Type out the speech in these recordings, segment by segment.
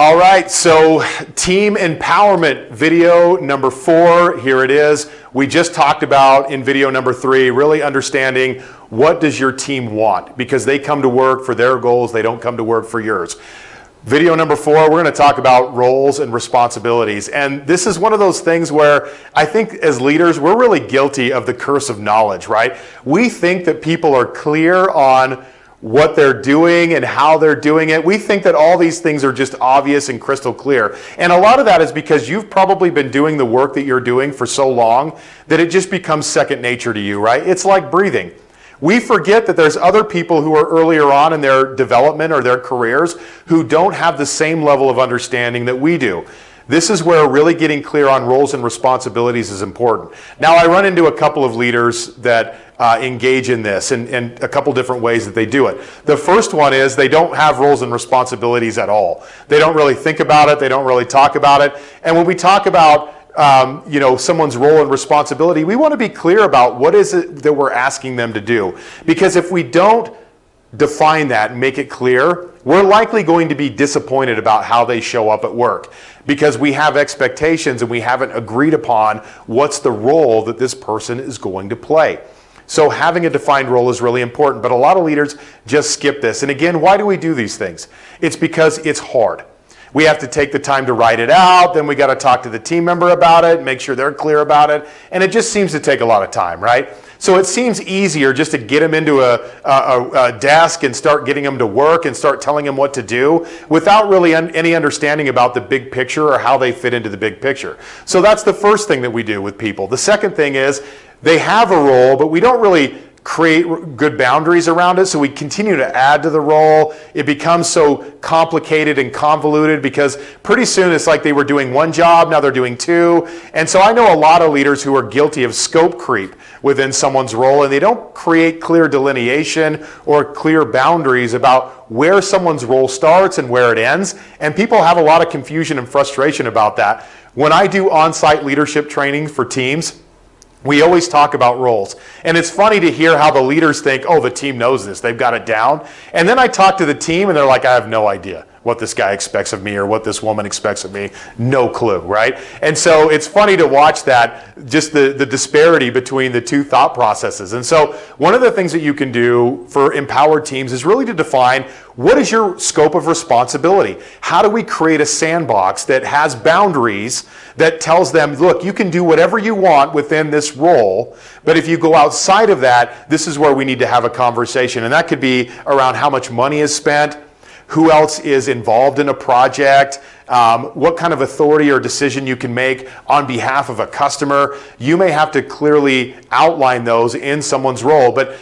All right, so team empowerment video number 4, here it is. We just talked about in video number 3, really understanding what does your team want, because they come to work for their goals, they don't come to work for yours. Video number 4, we're going to talk about roles and responsibilities. And this is one of those things where I think as leaders, we're really guilty of the curse of knowledge, right? We think that people are clear on what they're doing and how they're doing it. We think that all these things are just obvious and crystal clear. And a lot of that is because you've probably been doing the work that you're doing for so long that it just becomes second nature to you, right? It's like breathing. We forget that there's other people who are earlier on in their development or their careers who don't have the same level of understanding that we do. This is where really getting clear on roles and responsibilities is important. Now, I run into a couple of leaders that engage in this and a couple different ways that they do it. The first one is they don't have roles and responsibilities at all. They don't really think about it. They don't really talk about it. And when we talk about someone's role and responsibility, we want to be clear about what is it that we're asking them to do. Because if we don't define that and make it clear, we're likely going to be disappointed about how they show up at work because we have expectations and we haven't agreed upon what's the role that this person is going to play. So having a defined role is really important, but a lot of leaders just skip this. And again, why do we do these things? It's because it's hard. We have to take the time to write it out, then we got to talk to the team member about it, make sure they're clear about it, and it just seems to take a lot of time, right? So it seems easier just to get them into a desk and start getting them to work and start telling them what to do without really any understanding about the big picture or how they fit into the big picture. So that's the first thing that we do with people. The second thing is they have a role, but we don't really create good boundaries around it, so we continue to add to the role. It becomes so complicated and convoluted because pretty soon it's like they were doing one job, now they're doing two. And so I know a lot of leaders who are guilty of scope creep within someone's role, and they don't create clear delineation or clear boundaries about where someone's role starts and where it ends. And people have a lot of confusion and frustration about that. When I do on-site leadership training for teams, we always talk about roles. And it's funny to hear how the leaders think, oh, the team knows this, they've got it down. And then I talk to the team and they're like, I have no idea what this guy expects of me or what this woman expects of me. No clue, right? And so it's funny to watch that, just the disparity between the two thought processes. And so one of the things that you can do for empowered teams is really to define what is your scope of responsibility? How do we create a sandbox that has boundaries that tells them, look, you can do whatever you want within this role, but if you go outside of that, this is where we need to have a conversation. And that could be around how much money is spent, who else is involved in a project, what kind of authority or decision you can make on behalf of a customer. You may have to clearly outline those in someone's role, but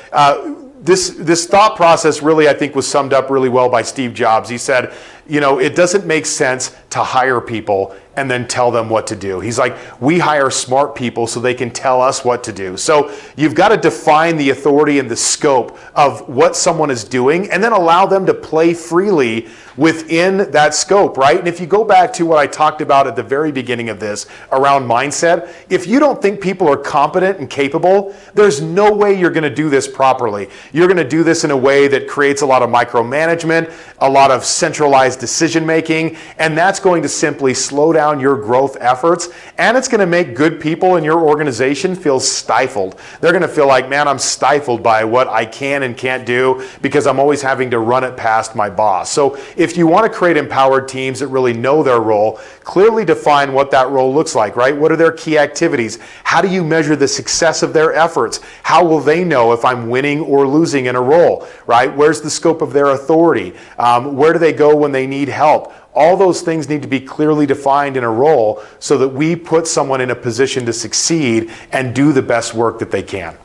this thought process really, I think, was summed up really well by Steve Jobs. He said, it doesn't make sense to hire people and then tell them what to do. He's like, we hire smart people so they can tell us what to do. So you've got to define the authority and the scope of what someone is doing and then allow them to play freely within that scope, right? And if you go back to what I talked about at the very beginning of this around mindset, if you don't think people are competent and capable, there's no way you're going to do this properly. You're going to do this in a way that creates a lot of micromanagement, a lot of centralized decision making, and that's going to simply slow down your growth efforts, and it's going to make good people in your organization feel stifled. They're going to feel like, man, I'm stifled by what I can and can't do because I'm always having to run it past my boss. So if you want to create empowered teams that really know their role, clearly define what that role looks like, right? What are their key activities? How do you measure the success of their efforts? How will they know if I'm winning or losing in a role, right? Where's the scope of their authority? Where do they go when they need help? All those things need to be clearly defined in a role so that we put someone in a position to succeed and do the best work that they can.